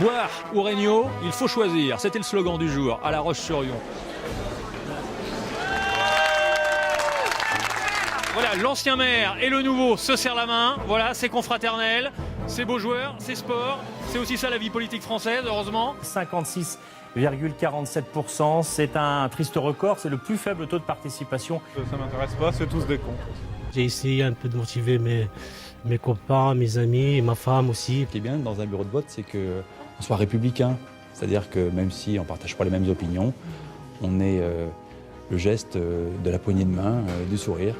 Boire ou Regnault, il faut choisir. C'était le slogan du jour à La Roche-sur-Yon. Voilà, l'ancien maire et le nouveau se serrent la main. Voilà, c'est confraternel, c'est beaux joueurs, c'est sport. C'est aussi ça la vie politique française, heureusement. 56,47%, c'est un triste record, c'est le plus faible taux de participation. Ça m'intéresse pas, c'est tous des cons. J'ai essayé un peu de motiver mes copains, mes amis, et ma femme aussi. Ce qui est bien dans un bureau de vote, c'est qu'on soit républicain. C'est-à-dire que même si on ne partage pas les mêmes opinions, on est le geste de la poignée de main, du sourire.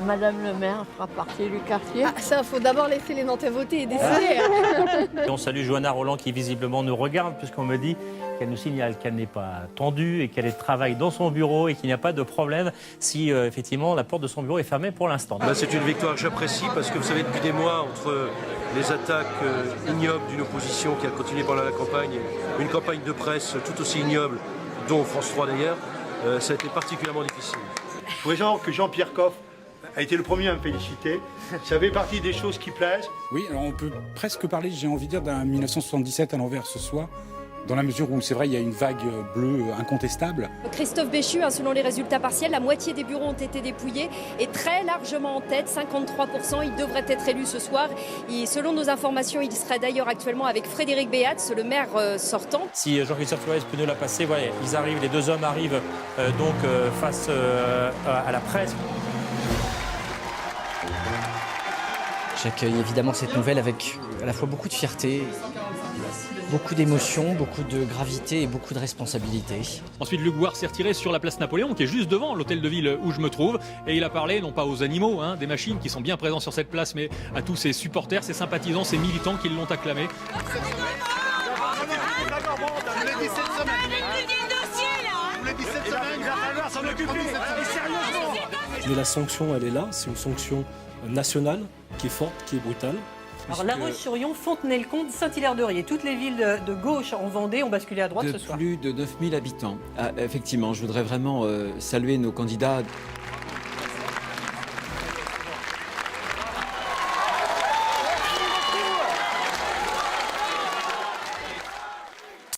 Madame le maire fera partie du quartier. Ah, ça, faut d'abord laisser les Nantais voter et décider. Et on salue Johanna Roland qui visiblement nous regarde puisqu'on me dit qu'elle nous signale qu'elle n'est pas tendue et qu'elle travaille dans son bureau et qu'il n'y a pas de problème si effectivement la porte de son bureau est fermée pour l'instant. C'est une victoire que j'apprécie parce que vous savez, depuis des mois, entre les attaques ignobles d'une opposition qui a continué pendant la campagne, une campagne de presse tout aussi ignoble, dont France 3 d'ailleurs, ça a été particulièrement difficile. Je voudrais savoir que Jean-Pierre Coff a été le premier à me féliciter. Ça fait partie des choses qui plaisent. Oui, alors on peut presque parler, j'ai envie de dire, d'un 1977 à l'envers ce soir, dans la mesure où c'est vrai, il y a une vague bleue incontestable. Christophe Béchu, selon les résultats partiels, la moitié des bureaux ont été dépouillés et très largement en tête, 53%. Il devrait être élu ce soir. Et selon nos informations, il serait d'ailleurs actuellement avec Frédéric Béat, le maire sortant. Si Jean-Christophe Flores peut nous la passer, voilà, ils arrivent, les deux hommes arrivent face à la presse. J'accueille évidemment cette nouvelle avec à la fois beaucoup de fierté, beaucoup d'émotion, beaucoup de gravité et beaucoup de responsabilité. Ensuite, Luc Boire s'est retiré sur la place Napoléon, qui est juste devant l'hôtel de ville où je me trouve. Et il a parlé, non pas aux animaux, des machines qui sont bien présents sur cette place, mais à tous ses supporters, ses sympathisants, ses militants qui l'ont acclamé. Mais la sanction, elle est là. C'est une sanction nationale qui est forte, qui est brutale. Alors La Roche-sur-Yon, Fontenay-le-Comte, Saint-Hilaire-de-Riez, toutes les villes de gauche en Vendée ont basculé à droite ce soir. Plus de 9000 habitants. Ah, effectivement, je voudrais vraiment saluer nos candidats.